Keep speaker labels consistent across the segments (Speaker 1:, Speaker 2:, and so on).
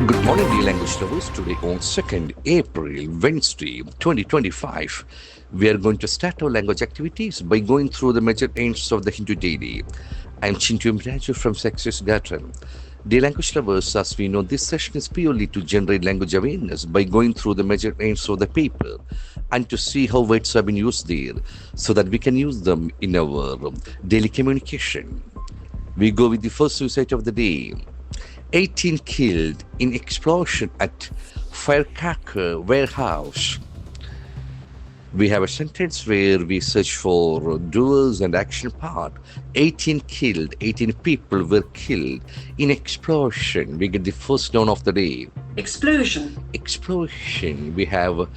Speaker 1: Good morning, dear language lovers. Today on 2nd April, Wednesday, 2025, we are going to start our language activities by going through the major aims of the Hindu daily. I am Chintu M. Raju from Success Garten. Dear language lovers, as we know, this session is purely to generate language awareness by going through the major aims of the paper and to see how words have been used there so that we can use them in our daily communication. We go with the first suicide of the day. 18 killed in explosion at firecracker warehouse. We have a sentence where we search for doers and action part. 18 killed, 18 people were killed in explosion. We get the first noun of the day.
Speaker 2: Explosion.
Speaker 1: Explosion. We have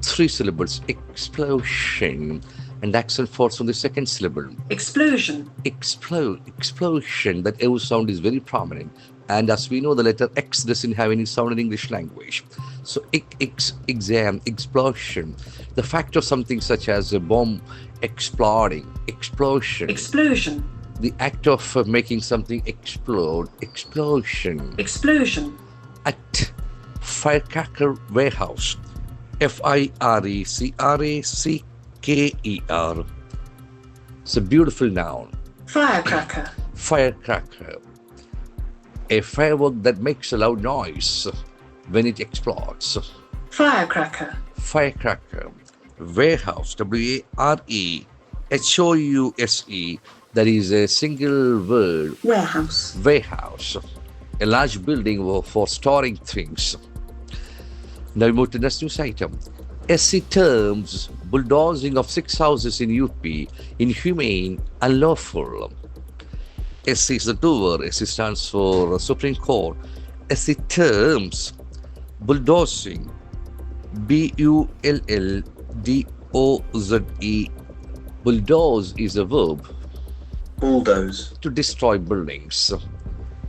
Speaker 1: 3 syllables. Explosion. And accent falls on the second syllable.
Speaker 2: Explosion.
Speaker 1: Explosion. That O sound is very prominent. And as we know, the letter X doesn't have any sound in English language. So, explosion. The fact of something such as a bomb exploding. Explosion.
Speaker 2: Explosion.
Speaker 1: The act of making something explode. Explosion.
Speaker 2: Explosion.
Speaker 1: At firecracker warehouse. Firecracker. It's a beautiful noun.
Speaker 2: Firecracker.
Speaker 1: Firecracker. A firework that makes a loud noise when it explodes.
Speaker 2: Firecracker.
Speaker 1: Firecracker. Warehouse. Warehouse. That is a single word.
Speaker 2: Warehouse.
Speaker 1: Warehouse. A large building for storing things. Now we move to the next news item. SC terms bulldozing of 6 houses in UP inhumane, unlawful. SC is the doer. SC stands for Supreme Court. SC terms bulldozing. Bulldoze. Bulldoze is a verb.
Speaker 2: Bulldoze.
Speaker 1: To destroy buildings.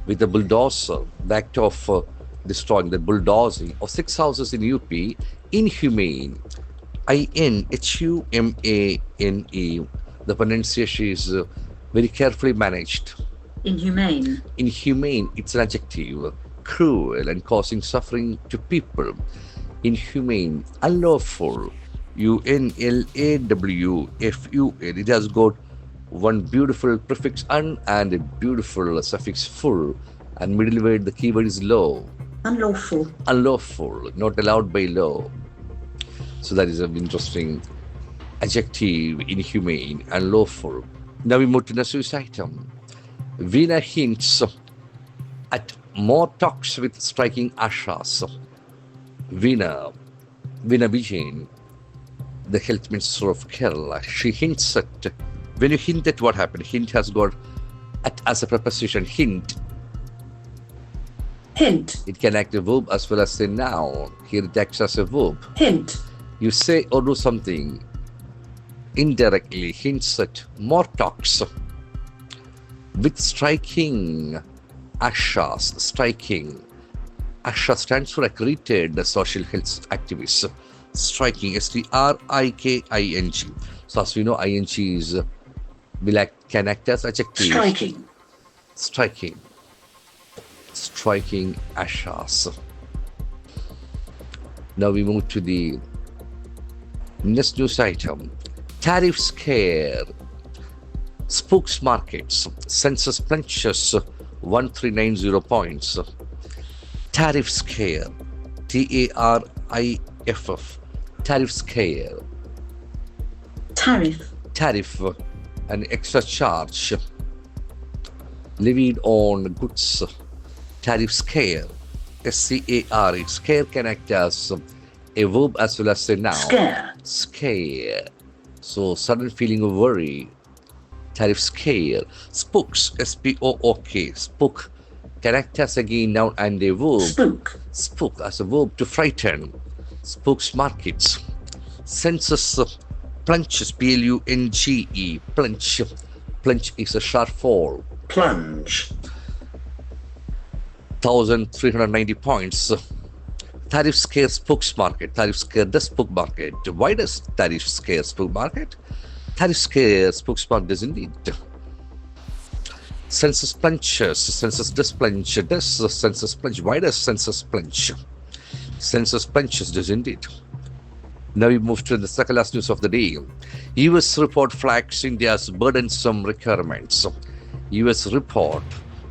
Speaker 1: With a bulldozer, the act of destroying, the bulldozing of 6 houses in UP, inhumane. INHUMANE. The pronunciation is very carefully managed.
Speaker 2: Inhumane.
Speaker 1: Inhumane, it's an adjective. Cruel and causing suffering to people. Inhumane. Unlawful. UNLAWFUL. It has got one beautiful prefix un and a beautiful suffix full. And middle word, the keyword is law.
Speaker 2: Unlawful.
Speaker 1: Unlawful. Not allowed by law. So that is an interesting adjective. Inhumane. Unlawful. Now we move to the next item. Veena hints at more talks with striking ashas. Veena Vijayan, the health minister of Kerala, she hints at, when you hint at what happened, hint has got at as a preposition, hint.
Speaker 2: Hint.
Speaker 1: It can act a verb as well as a noun. Here it acts as a verb.
Speaker 2: Hint.
Speaker 1: You say or do something indirectly, hints at more talks with striking ashas. Striking. Asha stands for accredited social health activists. Striking. STRIKING. So as we know, ing is can act as adjective.
Speaker 2: Striking.
Speaker 1: Striking. Striking ashas. Now we move to the next news item. Tariff scare. Spooks markets. Census plunges 1390 points. Tariff scare. TARIFF. Tariff scare.
Speaker 2: Tariff.
Speaker 1: Tariff. An extra charge levied on goods. Tariff scare. SCAR. Scare can act as a verb as well as a noun.
Speaker 2: Scare.
Speaker 1: Scare. So sudden feeling of worry. Tariff scare. Spooks. SPOOK. Spook can act as again noun and a verb.
Speaker 2: Spook.
Speaker 1: Spook as a verb to frighten. Spooks markets. Census plunges. PLUNGE. Plunge. Plunge is a sharp fall.
Speaker 2: Plunge.
Speaker 1: 1390 points. Tariff scare spooks market. Tariff scare the spook market. Why does tariff scare spook market? Tariff scare spooks market does indeed. Census plunges, census does plunge, does the census plunge? Why does census plunge? Census plunges does indeed. Now we move to the second last news of the day. US report flags India's burdensome requirements. US report.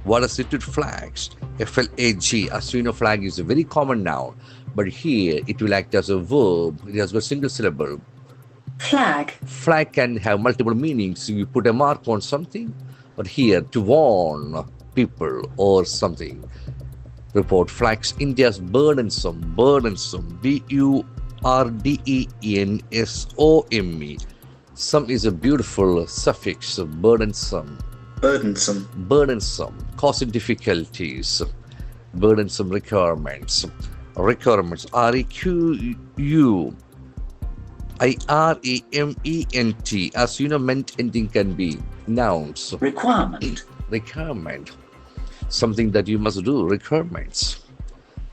Speaker 1: What does it flags? FLAG. As you know, flag is a very common noun, but here it will act as a verb. It has got a single syllable.
Speaker 2: Flag.
Speaker 1: Flag can have multiple meanings. You put a mark on something, but here to warn people or something. Report flags India's burdensome, burdensome. Some is a beautiful suffix, burdensome.
Speaker 2: Burdensome.
Speaker 1: Causing difficulties. Burdensome requirements. Requirements. REQUIREMENT. As you know, ment ending can be nouns.
Speaker 2: Requirement.
Speaker 1: Requirement. Something that you must do. Requirements.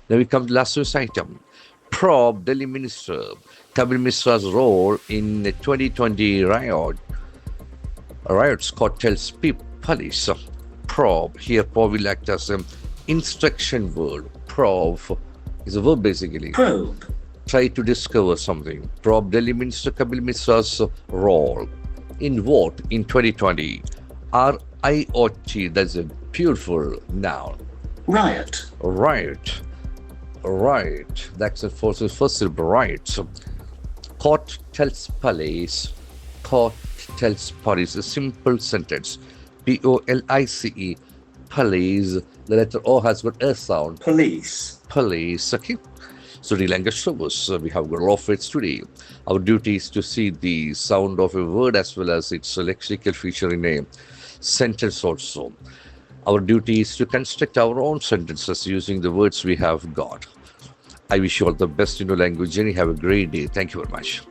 Speaker 1: Now we come to last news item. Probe Delhi Minister Kabir Misra's role in the 2020 riots, court tells police. Probe. Here, probe will act as an instruction word. Probe is a verb basically.
Speaker 2: Probe.
Speaker 1: Try to discover something. Probe Delhi Minister Kabir Misra's role in what in 2020? RIOT. That's a beautiful noun.
Speaker 2: Riot.
Speaker 1: Riot. That's the first syllable. Right. So, court tells police. Court tells police. A simple sentence. POLICE. Police. The letter O has got a sound.
Speaker 2: Police.
Speaker 1: Okay. So the language service. We have got a lot of words today. Our duty is to see the sound of a word as well as its lexical feature in a sentence also. Our duty is to construct our own sentences using the words we have got. I wish you all the best in your language journey. Have a great day. Thank you very much.